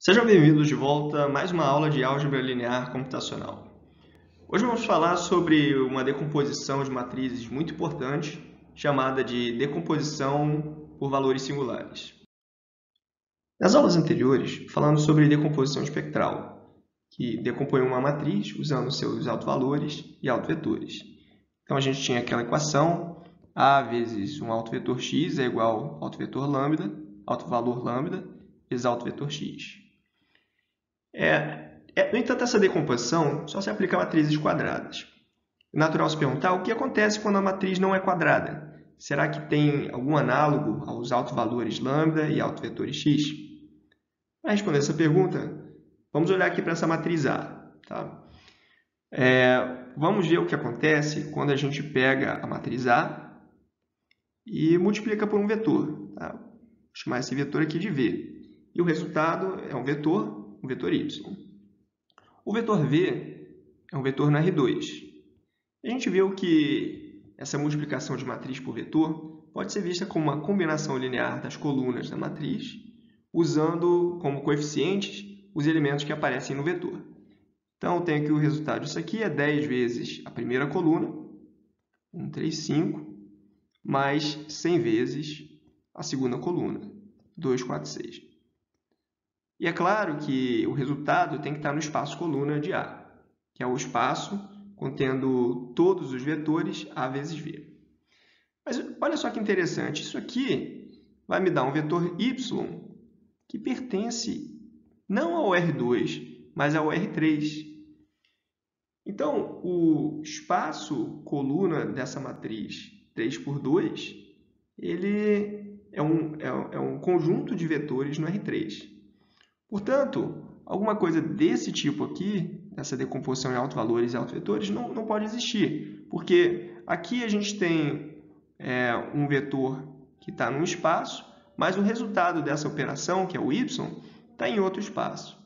Sejam bem-vindos de volta a mais uma aula de álgebra linear computacional. Hoje vamos falar sobre uma decomposição de matrizes muito importante, chamada de decomposição por valores singulares. Nas aulas anteriores, falamos sobre decomposição espectral, que decompõe uma matriz usando seus autovalores e autovetores. Então a gente tinha aquela equação A vezes um autovetor x é igual ao autovetor lambda, autovalor lambda, vezes autovetor x. No entanto, essa decomposição só se aplica a matrizes quadradas. É natural se perguntar o que acontece quando a matriz não é quadrada. Será que tem algum análogo aos autovalores lambda e autovetores x? Para responder essa pergunta, vamos olhar aqui para essa matriz A. Tá? Vamos ver o que acontece quando a gente pega a matriz A e multiplica por um vetor. Tá? Vou chamar esse vetor aqui de V. E o resultado é um vetor y. O vetor V é um vetor no R2. A gente viu que essa multiplicação de matriz por vetor pode ser vista como uma combinação linear das colunas da matriz, usando como coeficientes os elementos que aparecem no vetor. Então, eu tenho que o resultado disso aqui é 10 vezes a primeira coluna, 1, 3, 5, mais 100 vezes a segunda coluna, 2, 4, 6. E é claro que o resultado tem que estar no espaço coluna de A, que é o espaço contendo todos os vetores A vezes V. Mas olha só que interessante, isso aqui vai me dar um vetor y que pertence não ao R2, mas ao R3. Então, o espaço coluna dessa matriz 3 por 2, ele é um conjunto de vetores no R3. Portanto, alguma coisa desse tipo aqui, essa decomposição em autovalores e autovetores, não pode existir, porque aqui a gente tem um vetor que está num espaço, mas o resultado dessa operação, que é o y, está em outro espaço.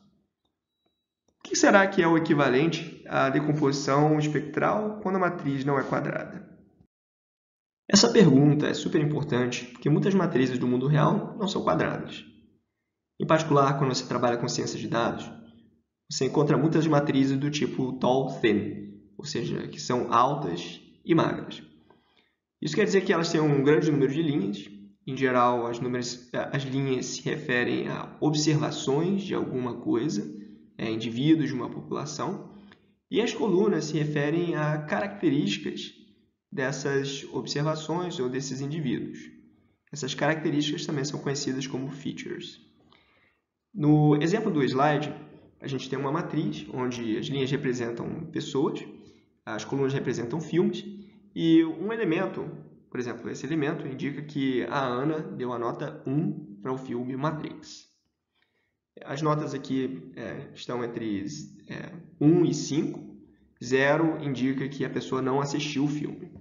O que será que é o equivalente à decomposição espectral quando a matriz não é quadrada? Essa pergunta é super importante, porque muitas matrizes do mundo real não são quadradas. Em particular, quando você trabalha com ciência de dados, você encontra muitas matrizes do tipo tall-thin, ou seja, que são altas e magras. Isso quer dizer que elas têm um grande número de linhas. Em geral, as linhas se referem a observações de alguma coisa, indivíduos de uma população, e as colunas se referem a características dessas observações ou desses indivíduos. Essas características também são conhecidas como features. No exemplo do slide, a gente tem uma matriz onde as linhas representam pessoas, as colunas representam filmes, e um elemento, por exemplo, esse elemento indica que a Ana deu a nota 1 para o filme Matrix. As notas aqui estão entre 1 e 5. 0 indica que a pessoa não assistiu o filme.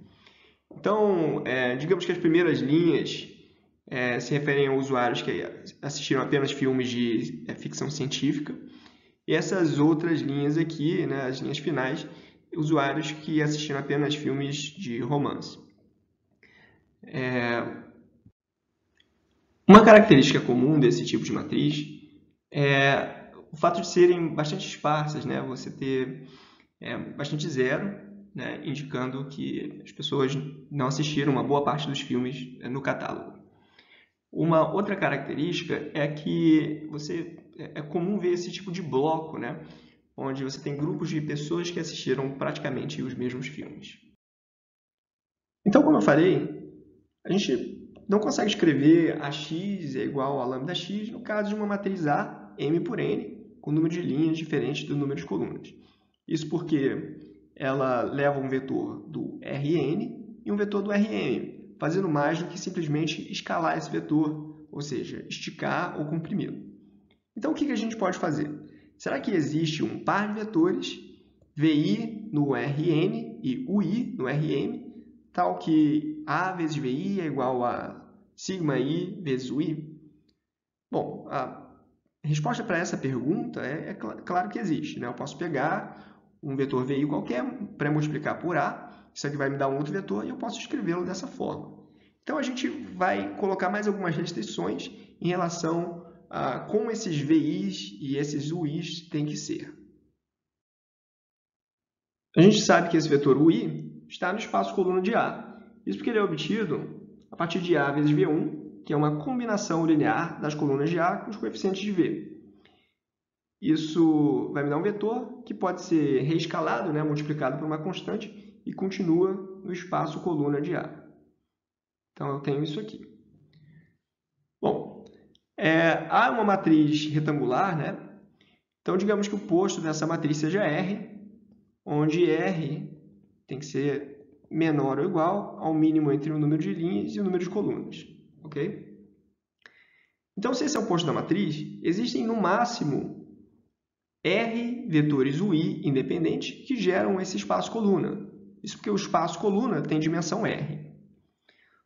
Então, digamos que as primeiras linhas se referem a usuários que assistiram apenas filmes de ficção científica. E essas outras linhas aqui, as linhas finais, usuários que assistiram apenas filmes de romance. Uma característica comum desse tipo de matriz é o fato de serem bastante esparsas, você ter bastante zero, indicando que as pessoas não assistiram uma boa parte dos filmes no catálogo. Uma outra característica é que é comum ver esse tipo de bloco, onde você tem grupos de pessoas que assistiram praticamente os mesmos filmes. Então, como eu falei, a gente não consegue escrever AX é igual a lambda x no caso de uma matriz A, M por N, com número de linhas diferente do número de colunas. Isso porque ela leva um vetor do Rn e um vetor do Rm, fazendo mais do que simplesmente escalar esse vetor, ou seja, esticar ou comprimi-lo. Então, o que a gente pode fazer? Será que existe um par de vetores, Vi no Rn e Ui no Rm, tal que A vezes Vi é igual a sigma I vezes Ui? Bom, a resposta para essa pergunta é claro que existe. Eu posso pegar um vetor Vi qualquer, pré-multiplicar por A, isso aqui vai me dar um outro vetor e eu posso escrevê-lo dessa forma. Então, a gente vai colocar mais algumas restrições em relação como esses VIs e esses UIs têm que ser. A gente sabe que esse vetor UI está no espaço coluna de A. Isso porque ele é obtido a partir de A vezes V1, que é uma combinação linear das colunas de A com os coeficientes de V. Isso vai me dar um vetor que pode ser reescalado, multiplicado por uma constante, e continua no espaço coluna de A. Então, eu tenho isso aqui. Bom, A é uma matriz retangular, Então, digamos que o posto dessa matriz seja R, onde R tem que ser menor ou igual ao mínimo entre o número de linhas e o número de colunas. Ok? Então, se esse é o posto da matriz, existem no máximo R vetores UI independentes que geram esse espaço coluna. Isso porque o espaço coluna tem dimensão R.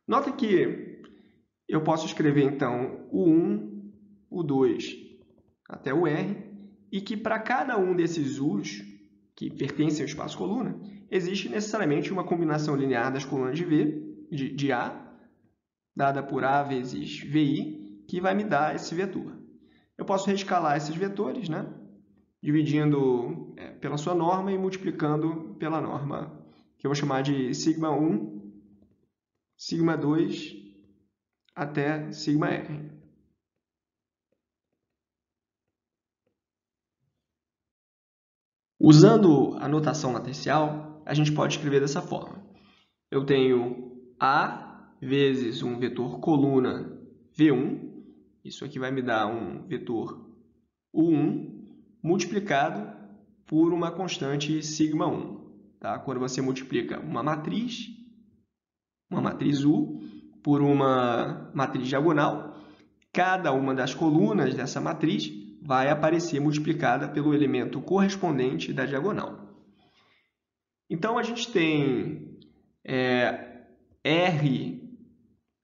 Nota que eu posso escrever, então, o 1, o 2 até o R, e que para cada um desses U's que pertencem ao espaço coluna, existe necessariamente uma combinação linear das colunas de A, dada por A vezes VI, que vai me dar esse vetor. Eu posso reescalar esses vetores, dividindo pela sua norma e multiplicando pela norma, que eu vou chamar de sigma 1, sigma 2 até sigma R. Usando a notação matricial, a gente pode escrever dessa forma. Eu tenho A vezes um vetor coluna V1, isso aqui vai me dar um vetor U1, multiplicado por uma constante sigma 1. Tá? Quando você multiplica uma matriz U, por uma matriz diagonal, cada uma das colunas dessa matriz vai aparecer multiplicada pelo elemento correspondente da diagonal. Então, a gente tem R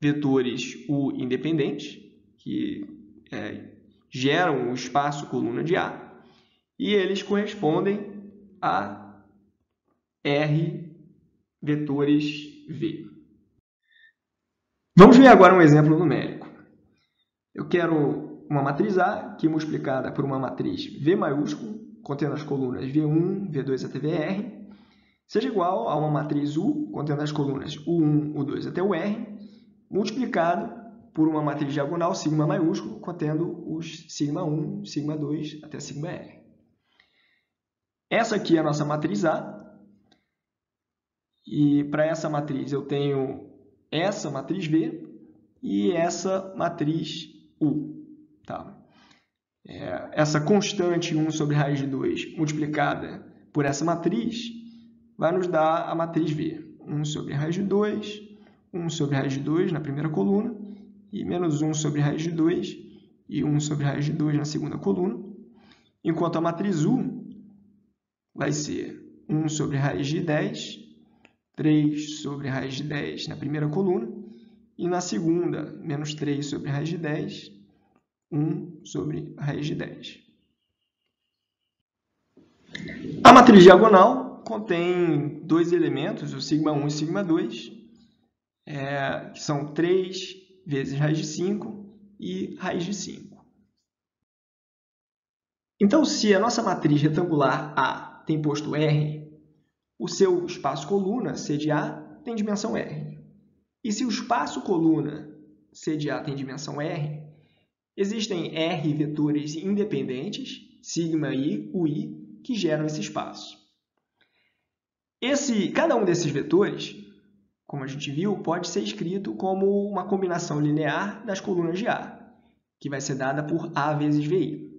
vetores U independentes, que geram o espaço coluna de A, e eles correspondem a R vetores V. Vamos ver agora um exemplo numérico. Eu quero uma matriz A, que é multiplicada por uma matriz V maiúsculo, contendo as colunas V1, V2 até VR, seja igual a uma matriz U, contendo as colunas U1, U2 até o R, multiplicado por uma matriz diagonal sigma maiúsculo, contendo os sigma 1, sigma 2 até sigma R. Essa aqui é a nossa matriz A, e para essa matriz eu tenho essa matriz V e essa matriz U. Tá? Essa constante 1 sobre raiz de 2 multiplicada por essa matriz vai nos dar a matriz V. 1 sobre raiz de 2, 1 sobre raiz de 2 na primeira coluna, e menos 1 sobre raiz de 2 e 1 sobre raiz de 2 na segunda coluna. Enquanto a matriz U vai ser 1 sobre raiz de 10, 3 sobre raiz de 10 na primeira coluna, e na segunda, menos 3 sobre raiz de 10, 1 sobre raiz de 10. A matriz diagonal contém dois elementos, o sigma 1 e o sigma 2, que são 3 vezes raiz de 5 e raiz de 5. Então, se a nossa matriz retangular A tem posto R, o seu espaço coluna, C de A, tem dimensão R. E se o espaço coluna, C de A, tem dimensão R, existem R vetores independentes, sigma I, UI, que geram esse espaço. Cada um desses vetores, como a gente viu, pode ser escrito como uma combinação linear das colunas de A, que vai ser dada por A vezes VI.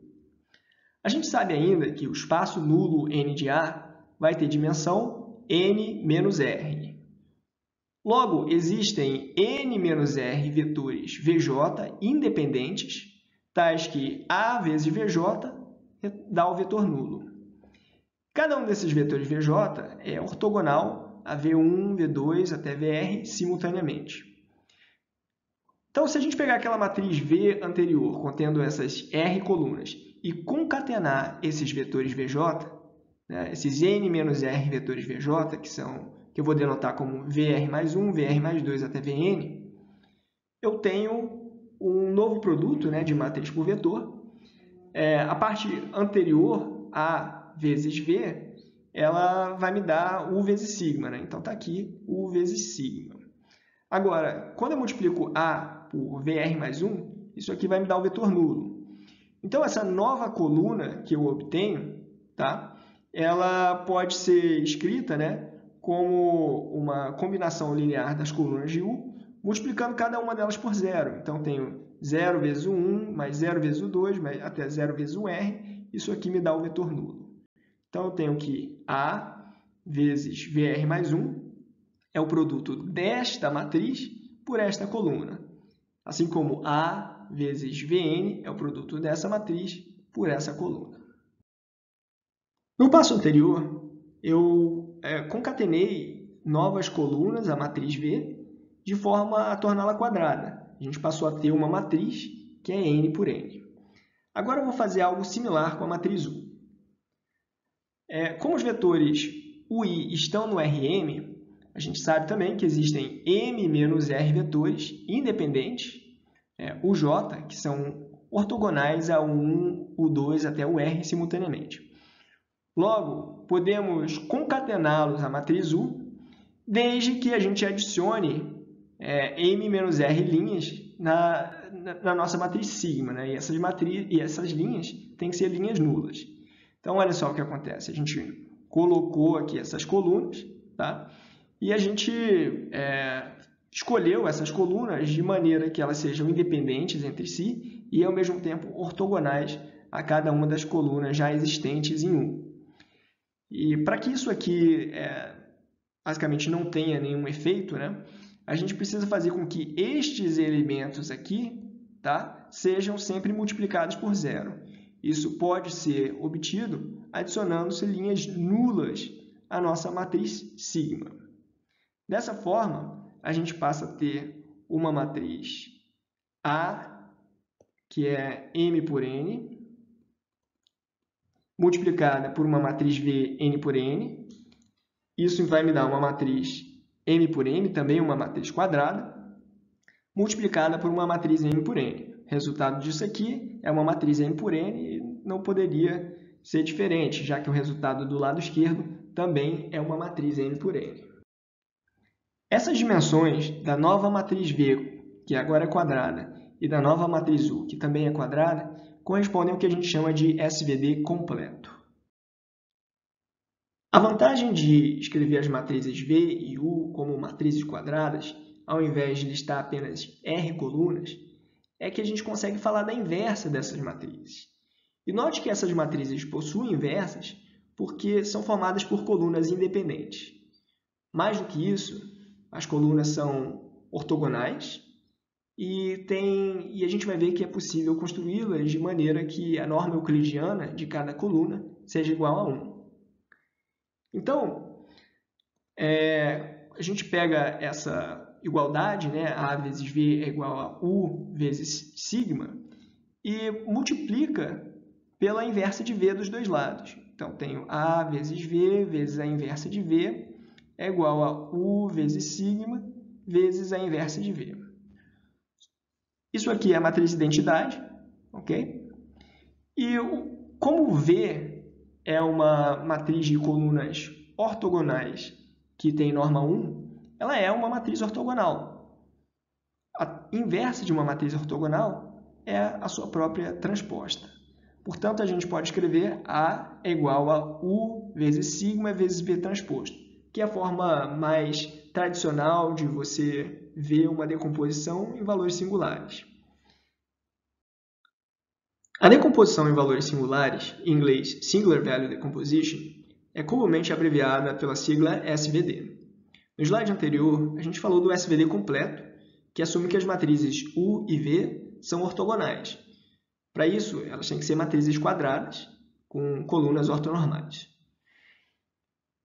A gente sabe ainda que o espaço nulo N de A vai ter dimensão N menos R. Logo, existem N menos R vetores VJ independentes, tais que A vezes VJ dá o vetor nulo. Cada um desses vetores VJ é ortogonal a V1, V2 até VR simultaneamente. Então, se a gente pegar aquela matriz V anterior, contendo essas R colunas, e concatenar esses vetores VJ, esses N menos R vetores VJ, que eu vou denotar como VR mais 1, VR mais 2 até Vn, eu tenho um novo produto, né, de matriz por vetor. A parte anterior, A vezes V, ela vai me dar U vezes sigma, né? Então está aqui U vezes sigma. Agora, quando eu multiplico A por VR mais 1, isso aqui vai me dar o vetor nulo. Então, essa nova coluna que eu obtenho, tá? Ela pode ser escrita, né, como uma combinação linear das colunas de U, multiplicando cada uma delas por zero. Então, tenho 0 vezes o 1, mais 0 vezes o 2, até 0 vezes o R. Isso aqui me dá o vetor nulo. Então, eu tenho que A vezes VR mais 1 é o produto desta matriz por esta coluna. Assim como A vezes Vn é o produto dessa matriz por essa coluna. No passo anterior, eu concatenei novas colunas, a matriz V, de forma a torná-la quadrada. A gente passou a ter uma matriz que é n por n. Agora eu vou fazer algo similar com a matriz U. Como os vetores U e I estão no Rm, a gente sabe também que existem m menos r vetores independentes, UJ, que são ortogonais a U1, U2 até o R simultaneamente. Logo, podemos concatená-los à matriz U, desde que a gente adicione m menos r linhas na nossa matriz sigma, né? E essas linhas têm que ser linhas nulas. Então, olha só o que acontece. A gente colocou aqui essas colunas, tá? E a gente escolheu essas colunas de maneira que elas sejam independentes entre si e, ao mesmo tempo, ortogonais a cada uma das colunas já existentes em U. E para que isso aqui, basicamente, não tenha nenhum efeito, né, a gente precisa fazer com que estes elementos aqui, tá, sejam sempre multiplicados por zero. Isso pode ser obtido adicionando-se linhas nulas à nossa matriz sigma. Dessa forma, a gente passa a ter uma matriz A, que é m por n, multiplicada por uma matriz V, n por n. Isso vai me dar uma matriz m por n, também uma matriz quadrada, multiplicada por uma matriz m por n. O resultado disso aqui é uma matriz m por n e não poderia ser diferente, já que o resultado do lado esquerdo também é uma matriz m por n. Essas dimensões da nova matriz V, que agora é quadrada, e da nova matriz U, que também é quadrada, correspondem ao que a gente chama de SVD completo. A vantagem de escrever as matrizes V e U como matrizes quadradas, ao invés de listar apenas R colunas, é que a gente consegue falar da inversa dessas matrizes. E note que essas matrizes possuem inversas porque são formadas por colunas independentes. Mais do que isso, as colunas são ortogonais e a gente vai ver que é possível construí-las de maneira que a norma euclidiana de cada coluna seja igual a 1. Então, a gente pega essa igualdade, né, A vezes V é igual a U vezes sigma, e multiplica pela inversa de V dos dois lados. Então, tenho A vezes V vezes a inversa de V é igual a U vezes sigma vezes a inversa de V. Isso aqui é a matriz de identidade, ok? E como V é uma matriz de colunas ortogonais que tem norma 1, ela é uma matriz ortogonal. A inversa de uma matriz ortogonal é a sua própria transposta. Portanto, a gente pode escrever A é igual a U vezes sigma vezes V transposto, que é a forma mais tradicional de você ver uma decomposição em valores singulares. A decomposição em valores singulares, em inglês Singular Value Decomposition, é comumente abreviada pela sigla SVD. No slide anterior, a gente falou do SVD completo, que assume que as matrizes U e V são ortogonais. Para isso, elas têm que ser matrizes quadradas, com colunas ortonormais.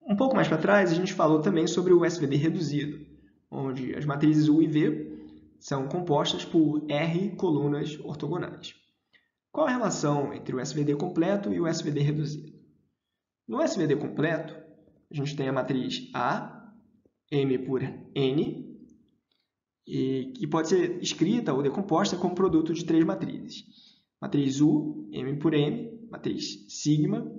Um pouco mais para trás, a gente falou também sobre o SVD reduzido, onde as matrizes U e V são compostas por R colunas ortogonais. Qual a relação entre o SVD completo e o SVD reduzido? No SVD completo, a gente tem a matriz A, M por N, e que pode ser escrita ou decomposta como produto de 3 matrizes. Matriz U, M por M, matriz sigma,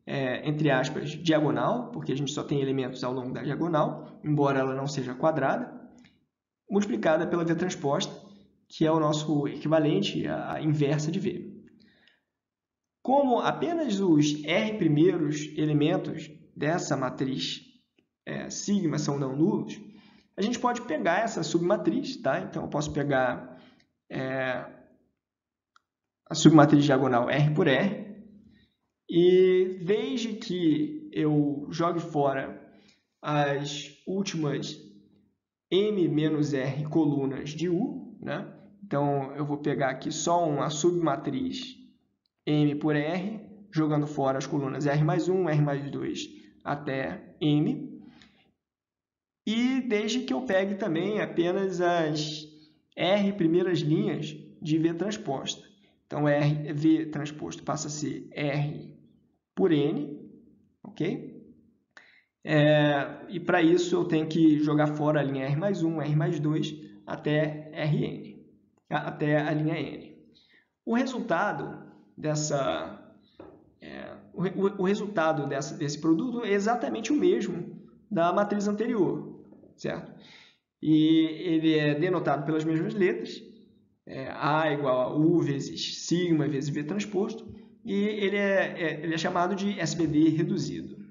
entre aspas, diagonal, porque a gente só tem elementos ao longo da diagonal, embora ela não seja quadrada, multiplicada pela V transposta, que é o nosso equivalente à inversa de V. Como apenas os R primeiros elementos dessa matriz sigma são não nulos, a gente pode pegar essa submatriz, tá? Então, eu posso pegar a submatriz diagonal R por R, e desde que eu jogue fora as últimas M menos R colunas de U, né? Então, eu vou pegar aqui só uma submatriz M por R, jogando fora as colunas R mais 1, R mais 2 até M. E desde que eu pegue também apenas as R primeiras linhas de V transposta. Então, V transposto passa a ser R por N, ok? E para isso eu tenho que jogar fora a linha R mais 1, R mais 2 até Rn, até a linha N. O resultado desse produto é exatamente o mesmo da matriz anterior, certo? E ele é denotado pelas mesmas letras, A igual a U vezes sigma vezes V transposto, e ele é chamado de SBD reduzido.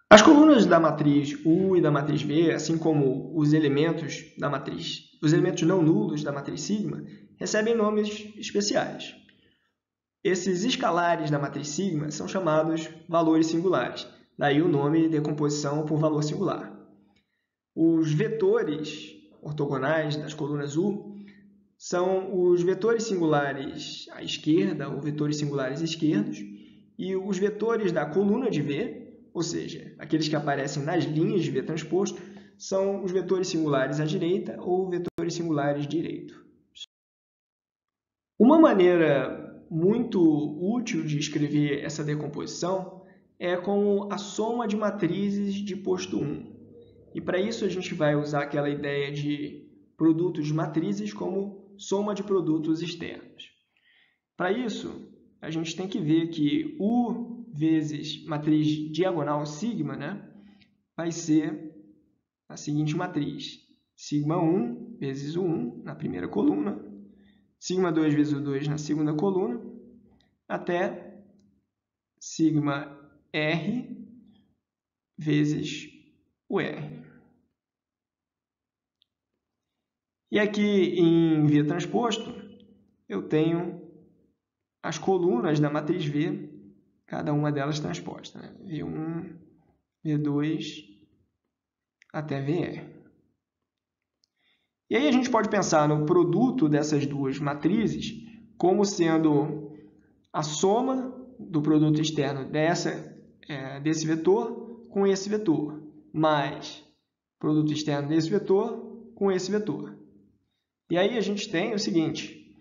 As colunas da matriz U e da matriz V, assim como os elementos da matriz, os elementos não nulos da matriz sigma, recebem nomes especiais. Esses escalares da matriz sigma são chamados valores singulares, daí o nome decomposição por valor singular. Os vetores ortogonais das colunas U são os vetores singulares à esquerda, ou vetores singulares esquerdos, e os vetores da coluna de V, ou seja, aqueles que aparecem nas linhas de V transposto, são os vetores singulares à direita ou vetores singulares direito. Uma maneira muito útil de escrever essa decomposição é com a soma de matrizes de posto 1. E para isso a gente vai usar aquela ideia de produtos de matrizes como soma de produtos externos. Para isso, a gente tem que ver que U vezes matriz diagonal sigma, né, vai ser a seguinte matriz. Sigma 1 vezes o 1 na primeira coluna, sigma 2 vezes o 2 na segunda coluna, até sigma R vezes o R. E aqui em V transposto, eu tenho as colunas da matriz V, cada uma delas transposta, né? V1, V2 até VR. E aí a gente pode pensar no produto dessas duas matrizes como sendo a soma do produto externo desse vetor com esse vetor, mais produto externo desse vetor com esse vetor. E aí a gente tem o seguinte,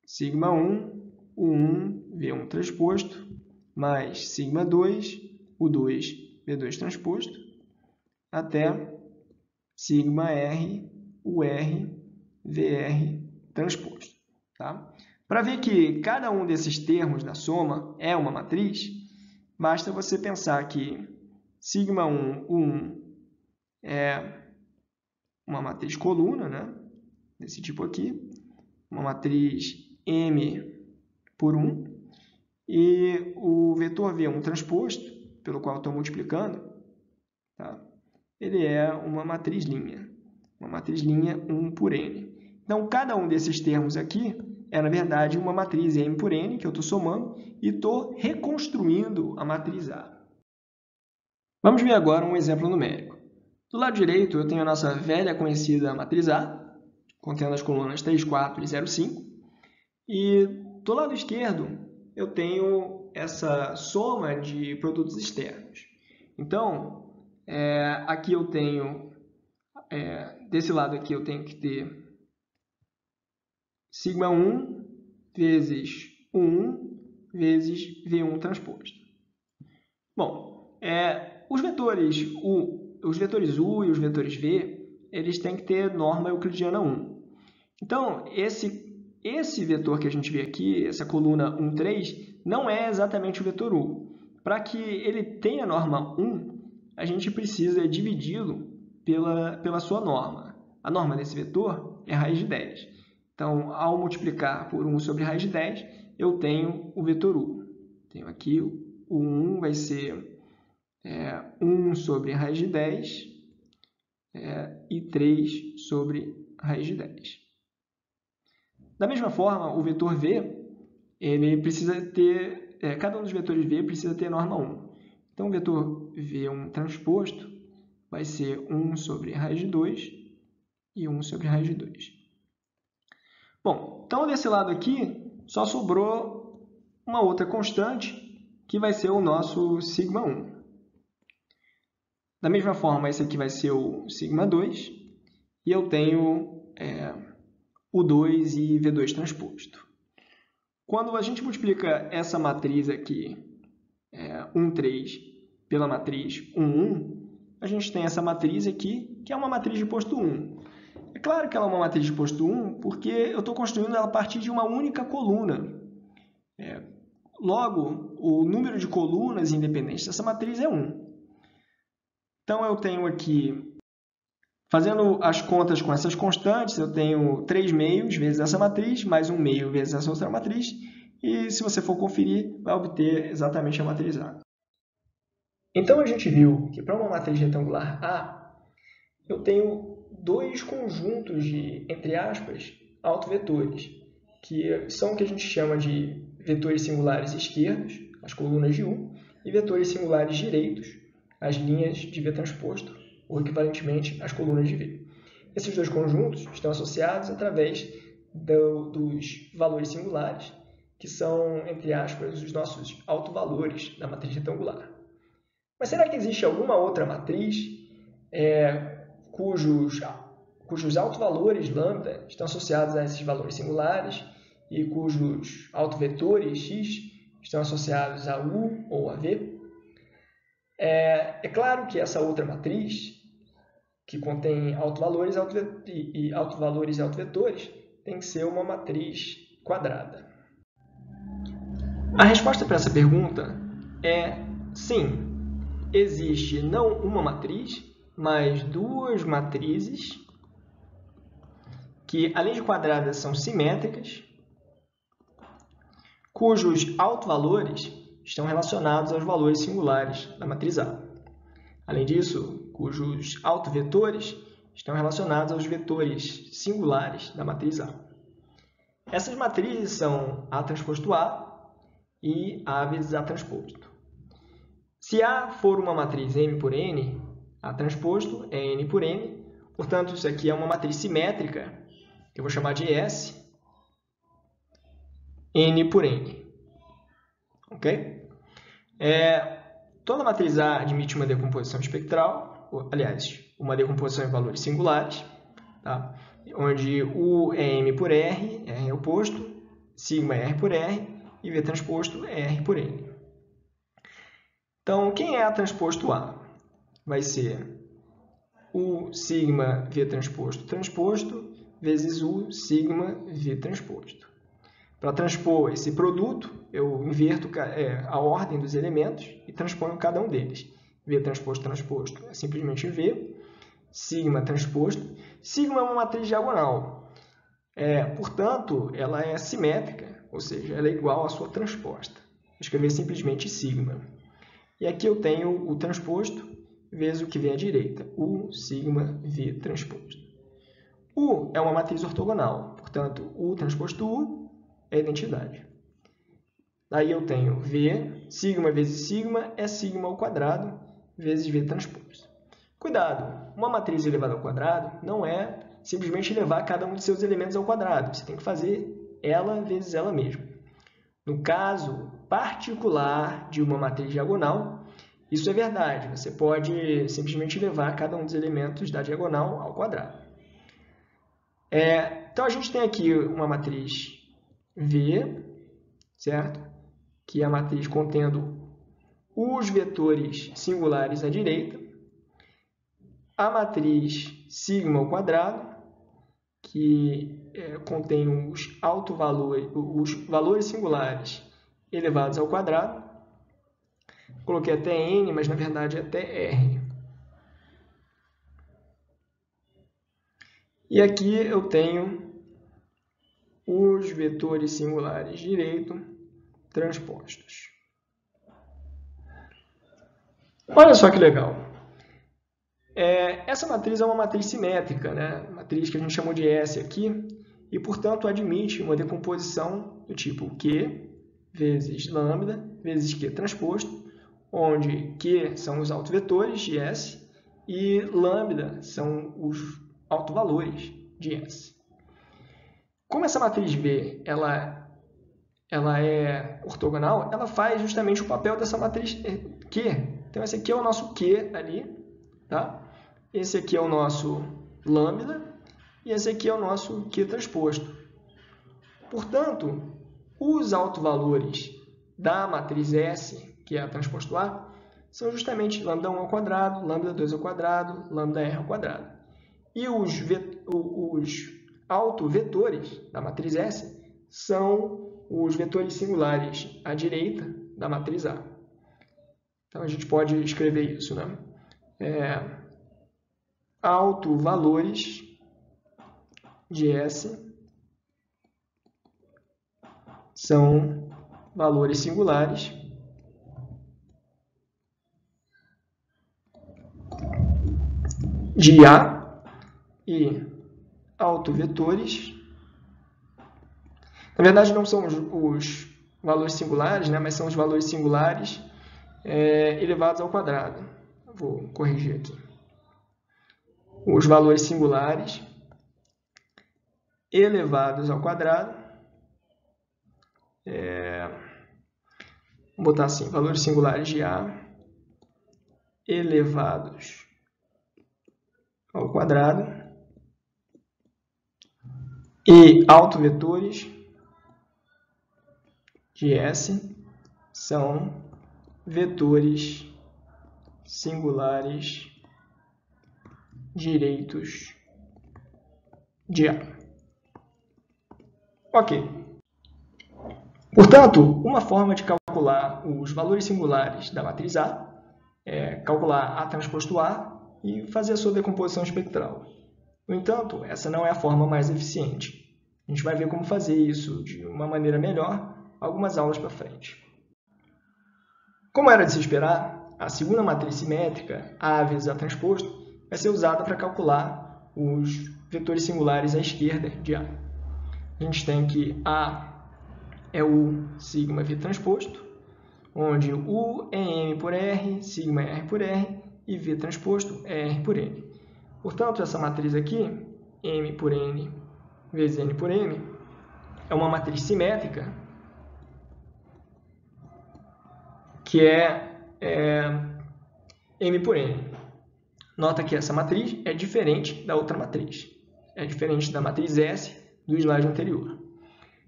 sigma 1, o 1, V1 transposto, mais sigma 2, o 2, V2 transposto, até sigma R, o R, VR transposto. Tá? Para ver que cada um desses termos da soma é uma matriz, basta você pensar que sigma 1, o 1 é uma matriz coluna, né? Desse tipo aqui, uma matriz M por 1, e o vetor V1 transposto, pelo qual estou multiplicando, tá? Ele é uma matriz linha 1 por N. Então, cada um desses termos aqui é, na verdade, uma matriz M por N, que eu estou somando, e estou reconstruindo a matriz A. Vamos ver agora um exemplo numérico. Do lado direito, eu tenho a nossa velha conhecida matriz A, contendo as colunas 3, 4 e 0, 5. E do lado esquerdo, eu tenho essa soma de produtos externos. Então, aqui eu tenho, desse lado aqui eu tenho que ter sigma 1 vezes 1 vezes V1 transposto. Bom, os vetores os vetores U e os vetores V, eles têm que ter norma euclidiana 1. Então, esse vetor que a gente vê aqui, essa coluna 1, 3, não é exatamente o vetor U. Para que ele tenha norma 1, a gente precisa dividi-lo pela sua norma. A norma desse vetor é raiz de 10. Então, ao multiplicar por 1 sobre raiz de 10, eu tenho o vetor U. Tenho aqui o 1 vai ser 1 sobre raiz de 10 e 3 sobre raiz de 10. Da mesma forma, o vetor V, ele precisa ter, cada um dos vetores V precisa ter norma 1. Então, o vetor V1 transposto vai ser 1 sobre raiz de 2 e 1 sobre raiz de 2. Bom, então desse lado aqui só sobrou uma outra constante, que vai ser o nosso σ1. Da mesma forma, esse aqui vai ser o σ2, e eu tenho o 2 e V2 transposto. Quando a gente multiplica essa matriz aqui, 1, 3, pela matriz 1, 1, a gente tem essa matriz aqui, que é uma matriz de posto 1. É claro que ela é uma matriz de posto 1, porque eu estou construindo ela a partir de uma única coluna. Logo, o número de colunas independentes dessa matriz é 1. Então, eu tenho aqui, fazendo as contas com essas constantes, eu tenho 3 meios vezes essa matriz, mais 1 meio vezes essa outra matriz, e se você for conferir, vai obter exatamente a matriz A. Então, a gente viu que para uma matriz retangular A, eu tenho dois conjuntos de, entre aspas, autovetores, que são o que a gente chama de vetores singulares esquerdos, as colunas de U, e vetores singulares direitos, as linhas de V transposto, ou equivalentemente as colunas de V. Esses dois conjuntos estão associados através dos valores singulares, que são, entre aspas, os nossos autovalores da matriz retangular. Mas será que existe alguma outra matriz cujos autovalores lambda estão associados a esses valores singulares e cujos autovetores x estão associados a U ou a V? É claro que essa outra matriz, que contém autovalores e autovetores, tem que ser uma matriz quadrada. A resposta para essa pergunta é sim. Existe não uma matriz, mas duas matrizes que, além de quadradas, são simétricas, cujos autovalores estão relacionados aos valores singulares da matriz A. Além disso, cujos autovetores estão relacionados aos vetores singulares da matriz A. Essas matrizes são A transposto A e A vezes A transposto. Se A for uma matriz M por N, A transposto é N por N, portanto, isso aqui é uma matriz simétrica, que eu vou chamar de S, N por N. Ok? Toda matriz A admite uma decomposição espectral, aliás, uma decomposição em valores singulares, tá? Onde U é M por R, R é oposto, sigma é R por R e V transposto é R por N. Então, quem é A transposto A? Vai ser U sigma V transposto vezes U sigma V transposto. Para transpor esse produto, eu inverto a ordem dos elementos e transponho cada um deles. V transposto é simplesmente V. Sigma transposto. Sigma é uma matriz diagonal. Portanto, ela é simétrica, ou seja, ela é igual à sua transposta. Vou escrever simplesmente sigma. E aqui eu tenho o transposto vezes o que vem à direita, U sigma V transposto. U é uma matriz ortogonal, portanto, U transposto U é identidade. Daí eu tenho V, sigma vezes sigma é sigma ao quadrado vezes V transposto. Cuidado, uma matriz elevada ao quadrado não é simplesmente levar cada um de seus elementos ao quadrado. Você tem que fazer ela vezes ela mesma. No caso particular de uma matriz diagonal, isso é verdade. Você pode simplesmente levar cada um dos elementos da diagonal ao quadrado. Então, a gente tem aqui uma matriz V, certo? Que é a matriz contendo os vetores singulares à direita. a matriz sigma ao quadrado, que contém os valores singulares elevados ao quadrado. Coloquei até n, mas na verdade é até r. E aqui eu tenho os vetores singulares direito transpostos. Olha só que legal. Essa matriz é uma matriz simétrica, né? Matriz que a gente chamou de S aqui, e, portanto, admite uma decomposição do tipo Q vezes lambda vezes Q transposto, onde Q são os autovetores de S e lambda são os autovalores de S. Como essa matriz V ela é ortogonal, ela faz justamente o papel dessa matriz Q. Então, esse aqui é o nosso Q ali, tá? Esse aqui é o nosso lambda e esse aqui é o nosso Q transposto. Portanto, os autovalores da matriz S, que é a transposto A, são justamente lambda 1 ao quadrado, lambda 2 ao quadrado, lambda r ao quadrado. E os autovetores da matriz S são os vetores singulares à direita da matriz A. Então, a gente pode escrever isso, né? Autovalores de S são valores singulares de A e autovetores. Na verdade, não são os valores singulares, né, mas são os valores singulares elevados ao quadrado. Vou corrigir aqui. Os valores singulares elevados ao quadrado. Vou botar assim, valores singulares de A elevados ao quadrado e autovetores de S são vetores singulares direitos de A. Ok. Portanto, uma forma de calcular os valores singulares da matriz A é calcular A transposto A e fazer a sua decomposição espectral. No entanto, essa não é a forma mais eficiente. A gente vai ver como fazer isso de uma maneira melhor algumas aulas para frente. Como era de se esperar, a segunda matriz simétrica, A vezes A transposto, vai ser usada para calcular os vetores singulares à esquerda de A. A gente tem que A é U sigma V transposto, onde U é M por R, sigma é R por R e V transposto é R por N. Portanto, essa matriz aqui, M por N vezes N por M, é uma matriz simétrica que é M por N. Nota que essa matriz é diferente da outra matriz. É diferente da matriz S do slide anterior.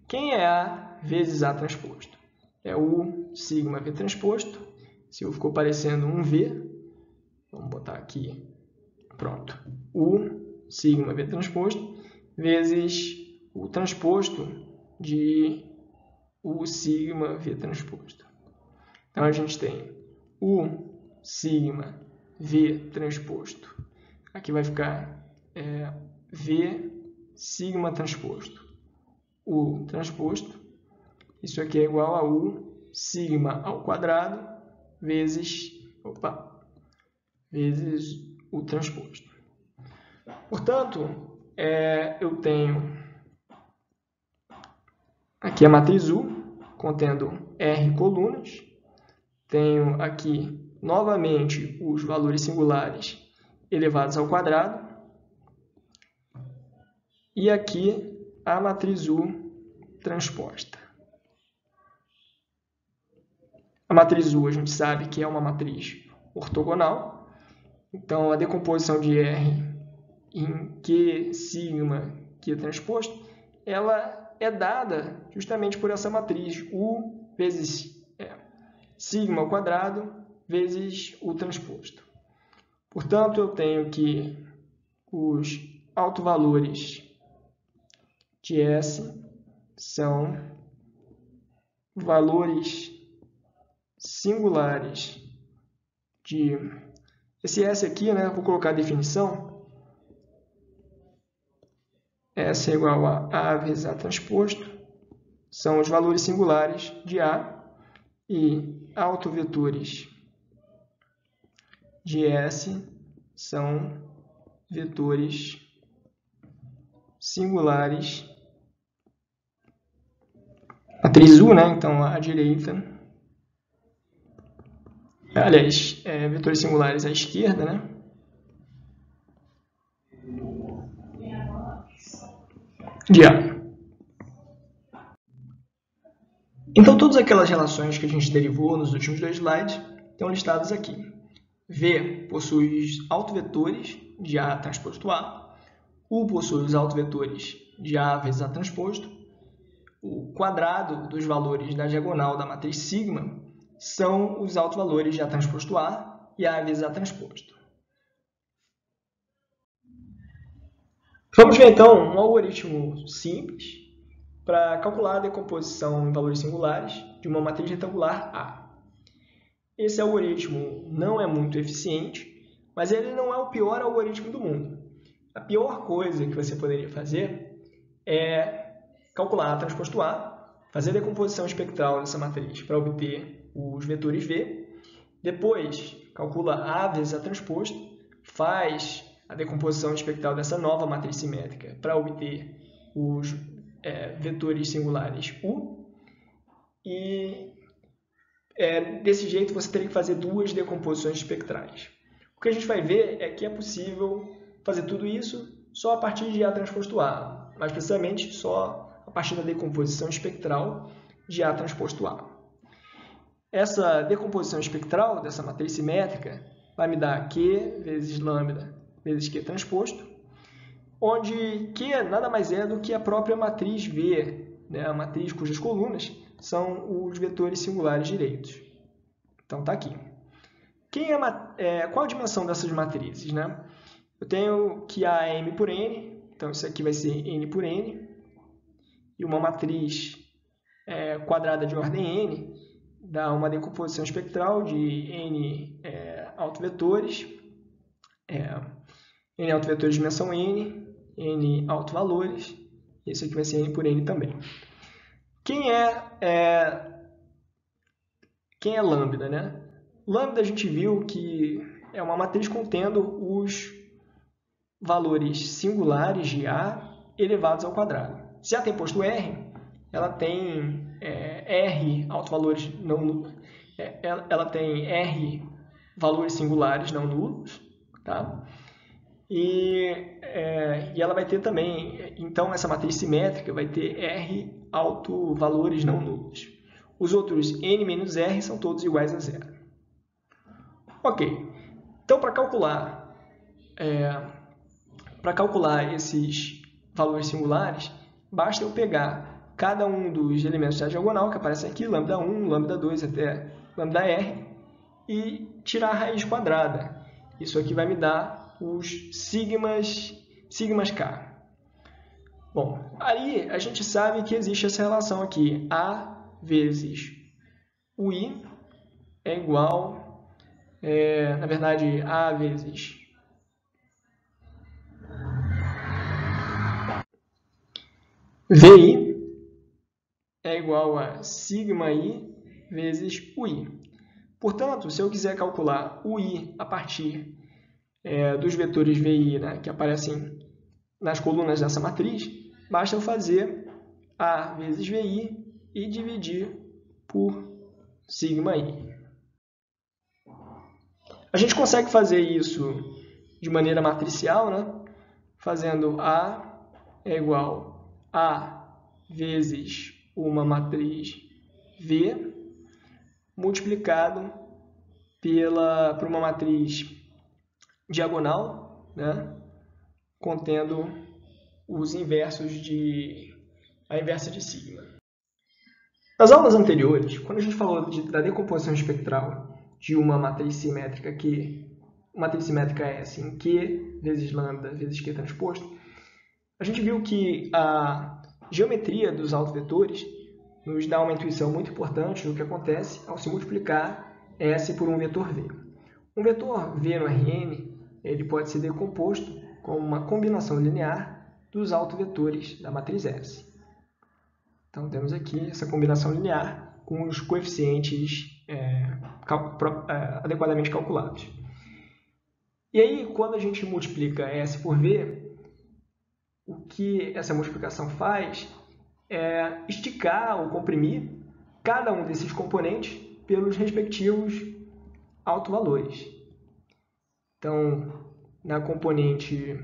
Quem é A vezes A transposto? É U sigma V transposto. Se U ficou parecendo um V, vamos botar aqui, pronto. U sigma V transposto vezes o transposto de U sigma V transposto. Então, a gente tem U sigma V transposto. Aqui vai ficar V sigma transposto. U transposto. Isso aqui é igual a U sigma ao quadrado vezes U transposto. Portanto, eu tenho aqui a matriz U, contendo R colunas. Tenho aqui, novamente, os valores singulares elevados ao quadrado. E aqui, a matriz U transposta. A matriz U, a gente sabe que é uma matriz ortogonal. Então, a decomposição de R em Q sigma Q transposto, ela é dada justamente por essa matriz U vezes sigma ao quadrado vezes U transposto. Portanto, eu tenho que os autovalores de S são valores singulares de... Esse S aqui, né, vou colocar a definição. S é igual a A vezes A transposto. São os valores singulares de A e autovetores de S são vetores singulares. Matriz U, né? Então, à direita. Aliás, vetores singulares à esquerda, né? De A. Então, todas aquelas relações que a gente derivou nos últimos 2 slides estão listadas aqui. V possui os autovetores de A transposto A. U possui os autovetores de A vezes A transposto. O quadrado dos valores da diagonal da matriz sigma são os autovalores de A transposto A e A vezes A transposto. Vamos ver, então, um algoritmo simples para calcular a decomposição em valores singulares de uma matriz retangular A. Esse algoritmo não é muito eficiente, mas ele não é o pior algoritmo do mundo. A pior coisa que você poderia fazer é calcular A transposto A, fazer a decomposição espectral dessa matriz para obter os vetores V, depois calcula A vezes A transposto, faz a decomposição espectral dessa nova matriz simétrica para obter os vetores singulares U, e desse jeito você teria que fazer 2 decomposições espectrais. O que a gente vai ver é que é possível fazer tudo isso só a partir de A transposto A, mais precisamente só a partir da decomposição espectral de A transposto A. Essa decomposição espectral dessa matriz simétrica vai me dar Q vezes lambda vezes Q transposto, onde Q nada mais é do que a própria matriz V, né? A matriz cujas colunas são os vetores singulares direitos. Então, está aqui. Qual a dimensão dessas matrizes, né? Eu tenho que A é M por N, então isso aqui vai ser N por N, e uma matriz quadrada de ordem N dá uma decomposição espectral de N autovetores, N autovetores de dimensão N, N autovalores, e esse aqui vai ser N por N também. Quem é lambda, né? Lambda a gente viu que é uma matriz contendo os valores singulares de A elevados ao quadrado. Se A tem posto R, ela tem R autovalores não nulos, ela tem R valores singulares não nulos, tá? E ela vai ter também, então essa matriz simétrica vai ter R autovalores não nulos. Os outros N menos R são todos iguais a zero. Ok, então para calcular esses valores singulares, basta eu pegar cada um dos elementos da diagonal que aparecem aqui, lambda 1, lambda 2 até lambda R, e tirar a raiz quadrada. Isso aqui vai me dar os sigmas K. Bom, aí a gente sabe que existe essa relação aqui, A vezes UI é igual, na verdade, A vezes VI é igual a sigma I vezes UI. Portanto, se eu quiser calcular UI a partir dos vetores VI, né, que aparecem nas colunas dessa matriz, basta eu fazer A vezes VI e dividir por sigma I. A gente consegue fazer isso de maneira matricial, né? Fazendo A é igual a vezes uma matriz V multiplicado por uma matriz diagonal, né? Contendo os inversos a inversa de sigma. Nas aulas anteriores, quando a gente falou da decomposição espectral de uma matriz simétrica que matriz simétrica S em Q vezes lambda vezes Q transposto, a gente viu que a geometria dos autovetores nos dá uma intuição muito importante do que acontece ao se multiplicar S por um vetor V. Um vetor V no Rn ele pode ser decomposto como uma combinação linear dos autovetores da matriz S. Então, temos aqui essa combinação linear com os coeficientes adequadamente calculados. E aí, quando a gente multiplica S por V, o que essa multiplicação faz é esticar ou comprimir cada um desses componentes pelos respectivos autovalores. Então, na componente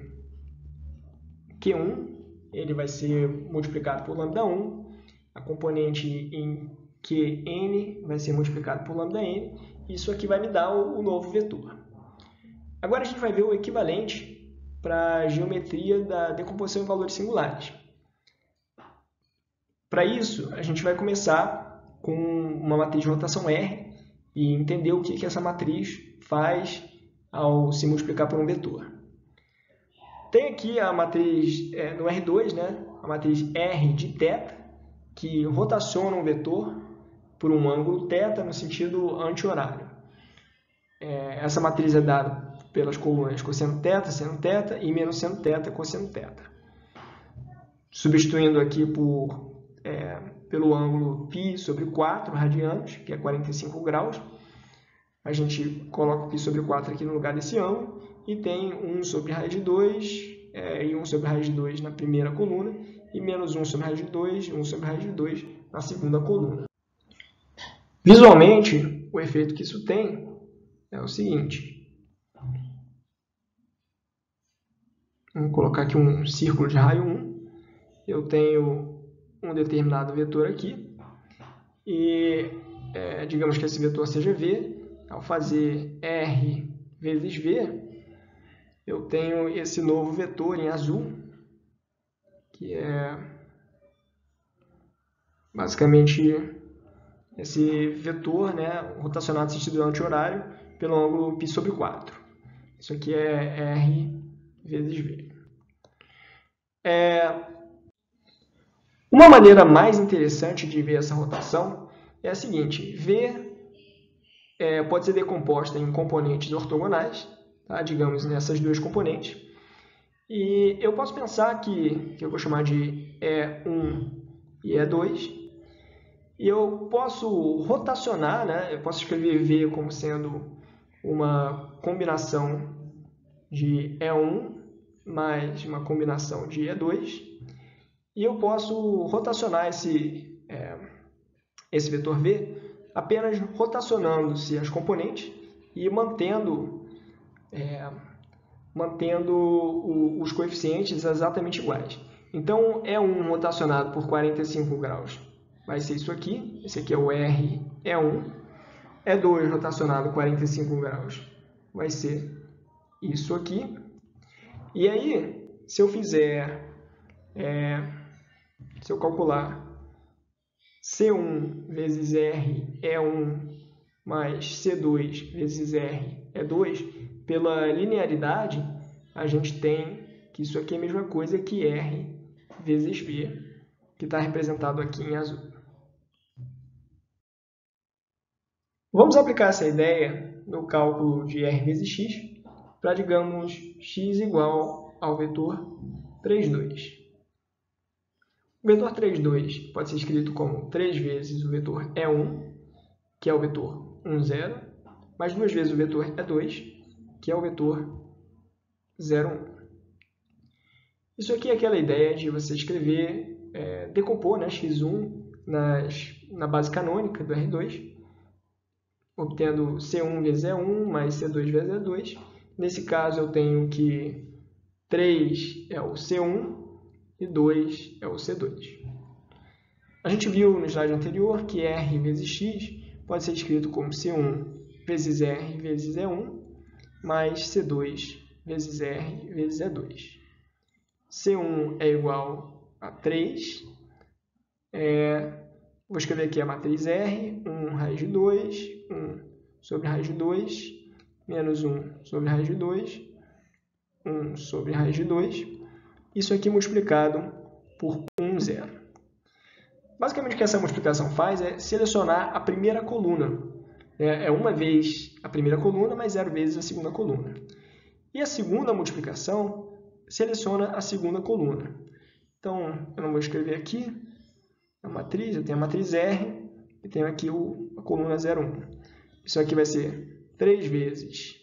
Q1, ele vai ser multiplicado por lambda1, a componente em Qn vai ser multiplicado por lambda-n, isso aqui vai me dar o novo vetor. Agora a gente vai ver o equivalente para a geometria da decomposição em valores singulares. Para isso, a gente vai começar com uma matriz de rotação R e entender o que essa matriz faz ao se multiplicar por um vetor. Tem aqui a matriz no R2, né? A matriz R de θ, que rotaciona um vetor por um ângulo θ no sentido anti-horário. Essa matriz é dada pelas colunas cosseno θ, seno θ e menos seno θ, cosseno θ. Substituindo aqui pelo ângulo π sobre 4 radianos, que é 45 graus, a gente coloca π sobre 4 aqui no lugar desse ângulo, e tem 1 sobre raiz de 2 e 1 sobre raiz de 2 na primeira coluna, e menos 1 sobre raiz de 2 e 1 sobre raiz de 2 na segunda coluna. Visualmente, o efeito que isso tem é o seguinte. Vamos colocar aqui um círculo de raio 1. Eu tenho um determinado vetor aqui, e digamos que esse vetor seja V. Ao fazer R vezes V, eu tenho esse novo vetor em azul, que é basicamente esse vetor, né, rotacionado no sentido anti-horário pelo ângulo π sobre 4. Isso aqui é R vezes V. Uma maneira mais interessante de ver essa rotação é a seguinte. V pode ser decomposta em componentes ortogonais, tá? Digamos nessas duas componentes. E eu posso pensar que eu vou chamar de E1 e E2. E eu posso rotacionar, né? Eu posso escrever V como sendo uma combinação de E1 mais uma combinação de E2. E eu posso rotacionar esse vetor V apenas rotacionando-se as componentes e mantendo os coeficientes exatamente iguais. Então, E1 rotacionado por 45 graus vai ser isso aqui. Esse aqui é o R E1. E2 rotacionado por 45 graus vai ser isso aqui. E aí, se eu calcular C1 vezes R E1 mais C2 vezes R E2, pela linearidade, a gente tem que isso aqui é a mesma coisa que R vezes V, que está representado aqui em azul. Vamos aplicar essa ideia no cálculo de R vezes X para, digamos, X igual ao vetor 3, 2. O vetor 3, 2 pode ser escrito como 3 vezes o vetor E1, que é o vetor 1, 0, mais 2 vezes o vetor E2, que é o vetor 0, 1. Isso aqui é aquela ideia de você escrever, decompor, né, x1 na base canônica do R2, obtendo C1 vezes E1 mais C2 vezes E2. Nesse caso, eu tenho que 3 é o C1 e 2 é o C2. A gente viu no slide anterior que R vezes X pode ser escrito como C1 vezes R vezes E1 mais C2 vezes R vezes E2. C1 é igual a 3. Vou escrever aqui a matriz R, 1 raiz de 2, 1 sobre raiz de 2, menos 1 sobre raiz de 2, 1 sobre raiz de 2. Isso aqui multiplicado por 1, 0. Basicamente, o que essa multiplicação faz é selecionar a primeira coluna. É uma vez a primeira coluna, mais 0 vezes a segunda coluna. E a segunda multiplicação seleciona a segunda coluna. Então, eu não vou escrever aqui a matriz, eu tenho a matriz R e tenho aqui a coluna 0, 1. Isso aqui vai ser 3 vezes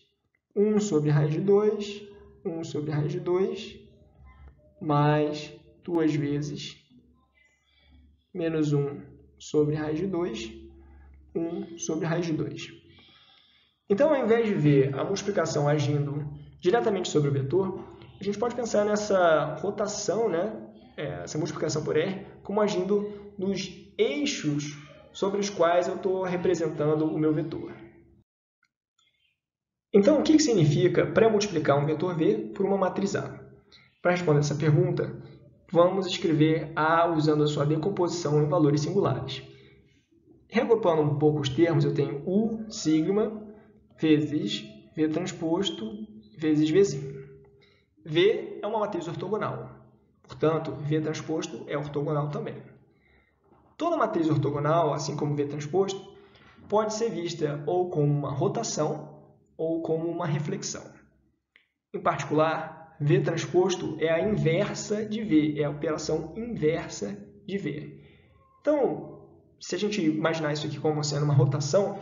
1 sobre raiz de 2, 1 sobre raiz de 2, mais 2 vezes menos 1 sobre raiz de 2, 1 sobre raiz de 2. Então, ao invés de ver a multiplicação agindo diretamente sobre o vetor, a gente pode pensar nessa rotação, né? Essa multiplicação por R, como agindo nos eixos sobre os quais eu estou representando o meu vetor. Então, o que significa pré-multiplicar um vetor V por uma matriz A? Para responder essa pergunta, vamos escrever A usando a sua decomposição em valores singulares. Reagrupando um pouco os termos, eu tenho U sigma vezes V transposto vezes Vzinho. V é uma matriz ortogonal, portanto, V transposto é ortogonal também. Toda matriz ortogonal, assim como V transposto, pode ser vista ou como uma rotação ou como uma reflexão. Em particular, V transposto é a inversa de V, é a operação inversa de V. Então, se a gente imaginar isso aqui como sendo uma rotação,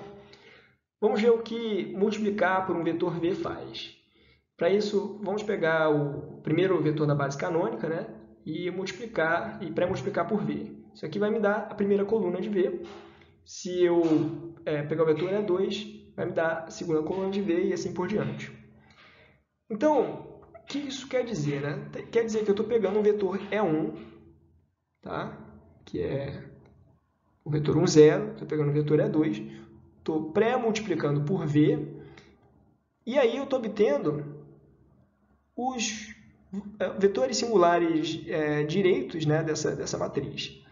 vamos ver o que multiplicar por um vetor V faz. Para isso, vamos pegar o primeiro vetor da base canônica, né, e multiplicar e pré-multiplicar por V. Isso aqui vai me dar a primeira coluna de V. Se eu pegar o vetor E2, vai me dar a segunda coluna de V e assim por diante. Então, o que isso quer dizer? Né? Quer dizer que eu estou pegando um vetor E1, tá? Que é o vetor 1, 0, estou pegando o vetor E2, estou pré-multiplicando por V, e aí eu estou obtendo os vetores singulares direitos, né, dessa matriz.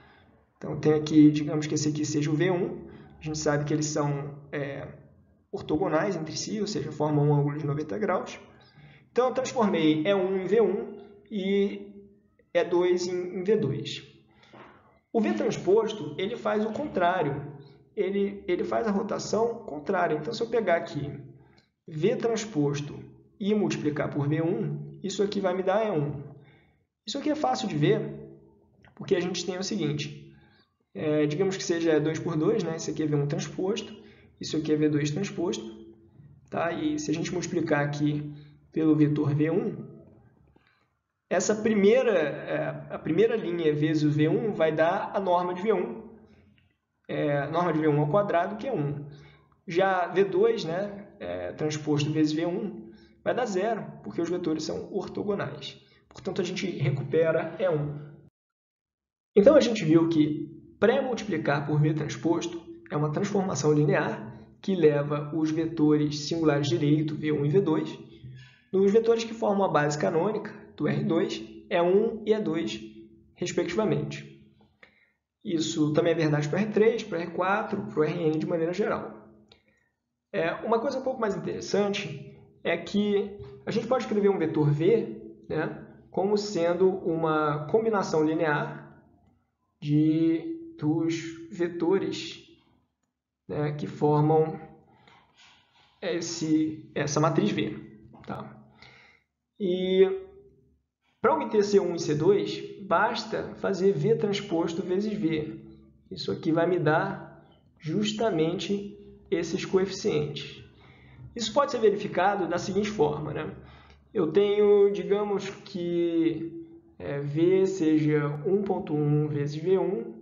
Então, tem aqui, digamos que esse aqui seja o V1, a gente sabe que eles são ortogonais entre si, ou seja, formam um ângulo de 90 graus. Então, eu transformei E1 em V1 e E2 em V2. O V transposto, ele faz o contrário. Ele faz a rotação contrária. Então, se eu pegar aqui V transposto e multiplicar por V1, isso aqui vai me dar E1. Isso aqui é fácil de ver, porque a gente tem o seguinte. Digamos que seja 2 por 2, né? Isso aqui é V1 transposto, isso aqui é V2 transposto. Tá? E se a gente multiplicar aqui pelo vetor V1, essa a primeira linha vezes o V1 vai dar a norma de V1. A norma de V1 ao quadrado, que é 1. Já V2, né, transposto vezes V1, vai dar 0, porque os vetores são ortogonais. Portanto, a gente recupera E1. Então, a gente viu que pré-multiplicar por V transposto é uma transformação linear que leva os vetores singulares direito, V1 e V2, nos vetores que formam a base canônica do R2, E1 e E2, respectivamente. Isso também é verdade para o R3, para o R4, para o Rn de maneira geral. Uma coisa um pouco mais interessante é que a gente pode escrever um vetor V, né, como sendo uma combinação linear dos vetores, né, que formam essa matriz V. Tá? E para obter C1 e C2, basta fazer V transposto vezes V. Isso aqui vai me dar justamente esses coeficientes. Isso pode ser verificado da seguinte forma, né? Eu tenho, digamos que V seja 1.1 vezes V1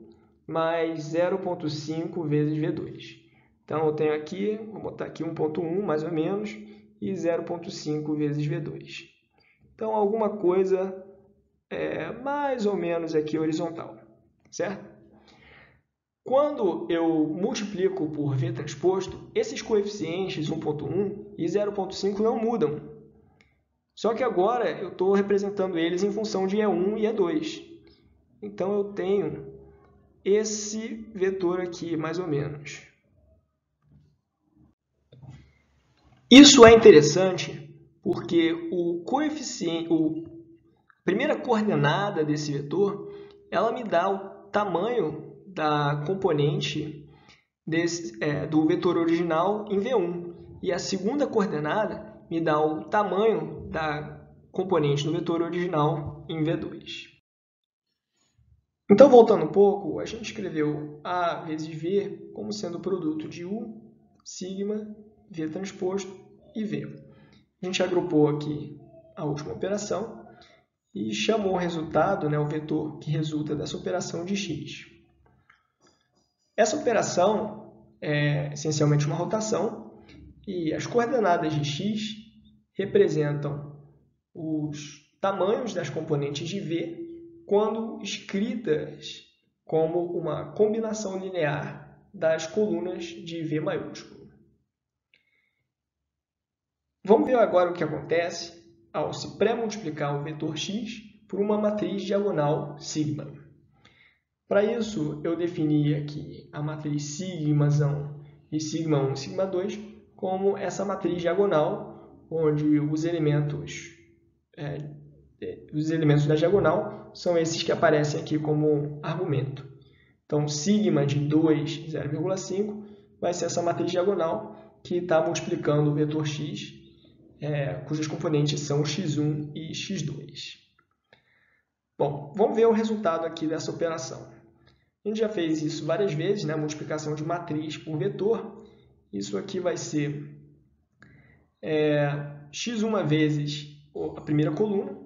mais 0.5 vezes V2. Então, eu tenho aqui, vou botar aqui 1.1 mais ou menos e 0.5 vezes V2. Então, alguma coisa mais ou menos aqui horizontal, certo? Quando eu multiplico por V transposto, esses coeficientes 1.1 e 0.5 não mudam. Só que agora eu estou representando eles em função de E1 e E2. Então, eu tenho esse vetor aqui, mais ou menos. Isso é interessante porque o coeficiente, a primeira coordenada desse vetor, ela me dá o tamanho da componente do vetor original em V1. E a segunda coordenada me dá o tamanho da componente do vetor original em V2. Então, voltando um pouco, a gente escreveu A vezes V como sendo o produto de U, sigma, V transposto e V. A gente agrupou aqui a última operação e chamou o resultado, o vetor que resulta dessa operação, de x. Essa operação é essencialmente uma rotação e as coordenadas de x representam os tamanhos das componentes de V quando escritas como uma combinação linear das colunas de V maiúsculo. Vamos ver agora o que acontece ao se pré-multiplicar o vetor x por uma matriz diagonal sigma. Para isso, eu defini aqui a matriz sigma1 e sigma1 e sigma2 como essa matriz diagonal, onde os elementos da diagonal são esses que aparecem aqui como argumento. Então, sigma de 2, 0,5 vai ser essa matriz diagonal que está multiplicando o vetor x, cujas componentes são x1 e x2. Bom, vamos ver o resultado aqui dessa operação. A gente já fez isso várias vezes, a multiplicação de matriz por vetor. Isso aqui vai ser x1 vezes a primeira coluna,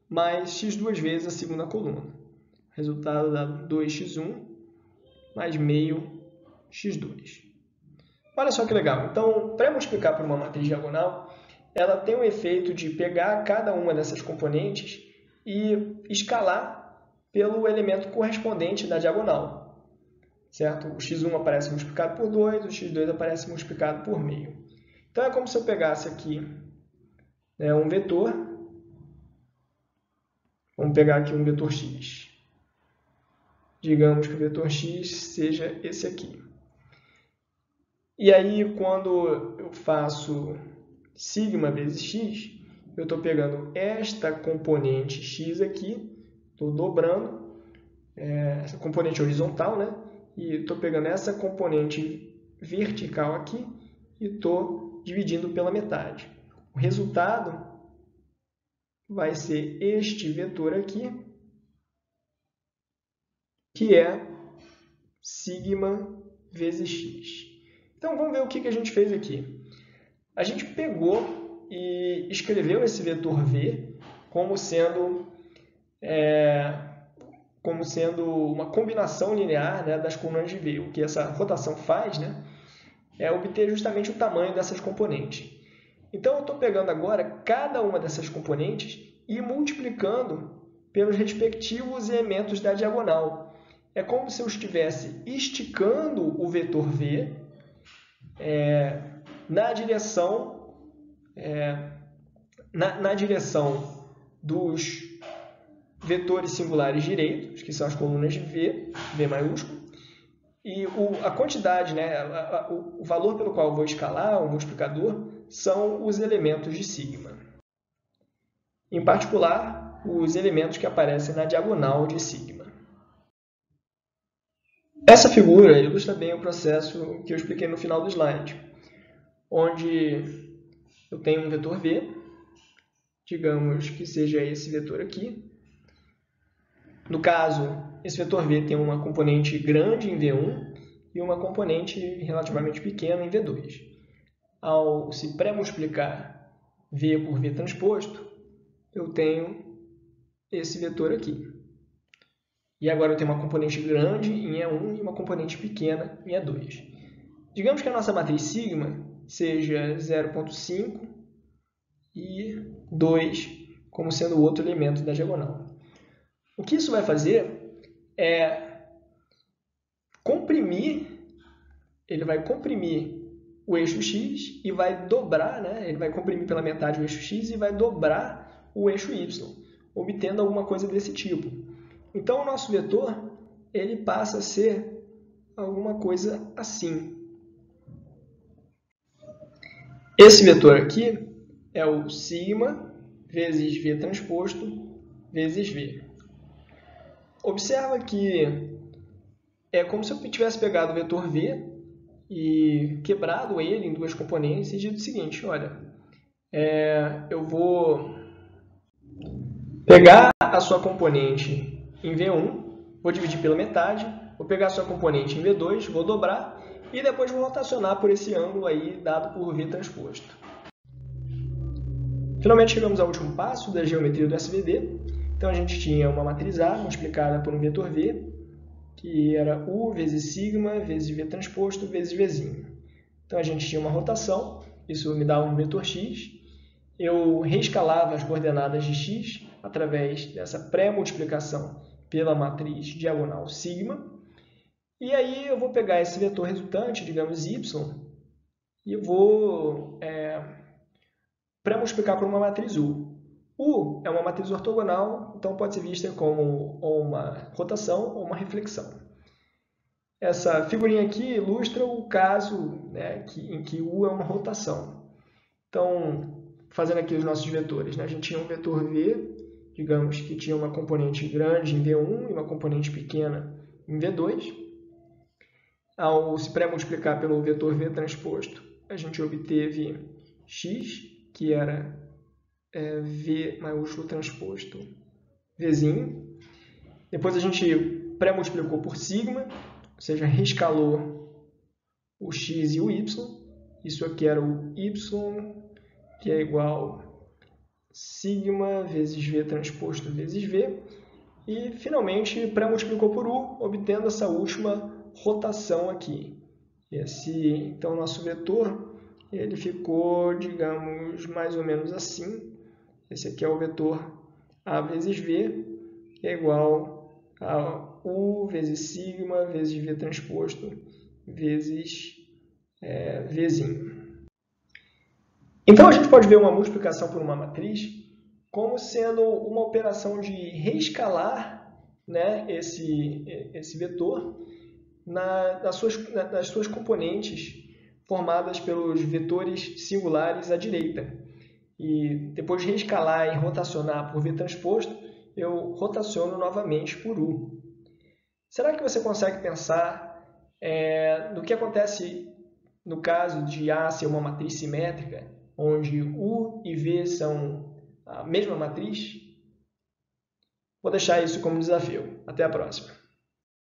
mais x2 vezes a segunda coluna. O resultado dá 2x1 mais meio x2. Olha só que legal. Então, para multiplicar por uma matriz diagonal, ela tem o efeito de pegar cada uma dessas componentes e escalar pelo elemento correspondente da diagonal. Certo? O x1 aparece multiplicado por 2, o x2 aparece multiplicado por meio. Então, é como se eu pegasse aqui um vetor. Vamos pegar aqui um vetor x. Digamos que o vetor x seja esse aqui. E aí, quando eu faço sigma vezes x, eu estou pegando esta componente x aqui, estou dobrando essa componente horizontal, e estou pegando essa componente vertical aqui e estou dividindo pela metade. O resultado vai ser este vetor aqui, que é sigma vezes x. Então, vamos ver o que a gente fez aqui. A gente pegou e escreveu esse vetor v como sendo uma combinação linear das colunas de v. O que essa rotação faz é obter justamente o tamanho dessas componentes. Então, eu estou pegando agora cada uma dessas componentes e multiplicando pelos respectivos elementos da diagonal. É como se eu estivesse esticando o vetor v na direção dos vetores singulares direitos, que são as colunas de V maiúsculo, e a quantidade, o valor pelo qual eu vou escalar, o multiplicador, são os elementos de sigma. Em particular, os elementos que aparecem na diagonal de sigma. Essa figura ilustra bem o processo que eu expliquei no final do slide, onde eu tenho um vetor v, digamos que seja esse vetor aqui. No caso, esse vetor v tem uma componente grande em V1 e uma componente relativamente pequena em V2. Ao se pré-multiplicar v por v transposto, eu tenho esse vetor aqui. E agora eu tenho uma componente grande em E1 e uma componente pequena em E2. Digamos que a nossa matriz sigma seja 0,5 e 2 como sendo o outro elemento da diagonal. O que isso vai fazer é comprimir, ele vai comprimir o eixo x e vai dobrar, ele vai comprimir pela metade o eixo x e vai dobrar o eixo y, obtendo alguma coisa desse tipo. Então, o nosso vetor ele passa a ser alguma coisa assim. Esse vetor aqui é o sigma vezes V transposto vezes V. Observa que é como se eu tivesse pegado o vetor V e quebrado ele em duas componentes e dito o seguinte, olha, eu vou pegar a sua componente em V1, vou dividir pela metade, vou pegar a sua componente em V2, vou dobrar e depois vou rotacionar por esse ângulo aí dado por V transposto. Finalmente chegamos ao último passo da geometria do SVD. Então a gente tinha uma matriz A multiplicada por um vetor V, que era U vezes sigma vezes V transposto vezes Vzinho. Então a gente tinha uma rotação, isso me dava um vetor X. Eu reescalava as coordenadas de X através dessa pré-multiplicação pela matriz diagonal sigma. E aí eu vou pegar esse vetor resultante, digamos Y, e eu vou pré-multiplicar por uma matriz U. U é uma matriz ortogonal, então pode ser vista como uma rotação ou uma reflexão. Essa figurinha aqui ilustra o caso, né, em que U é uma rotação. Então, fazendo aqui os nossos vetores, né, a gente tinha um vetor V, digamos que tinha uma componente grande em V1 e uma componente pequena em V2. Ao se pré-multiplicar pelo vetor V transposto, a gente obteve X, que era V maiúsculo transposto Vzinho. Depois a gente pré-multiplicou por sigma, ou seja, reescalou o X e o Y. Isso aqui era o Y, que é igual sigma vezes V transposto vezes V. E, finalmente, pré-multiplicou por U, obtendo essa última rotação aqui. Então, nosso vetor ele ficou, digamos, mais ou menos assim. Esse aqui é o vetor A vezes V, que é igual a U vezes sigma vezes V transposto vezes Vzinho. Então, a gente pode ver uma multiplicação por uma matriz como sendo uma operação de reescalar, né, esse vetor nas suas componentes formadas pelos vetores singulares à direita. E depois de reescalar e rotacionar por V transposto, eu rotaciono novamente por U. Será que você consegue pensar no que acontece no caso de A ser uma matriz simétrica, onde U e V são a mesma matriz? Vou deixar isso como desafio. Até a próxima.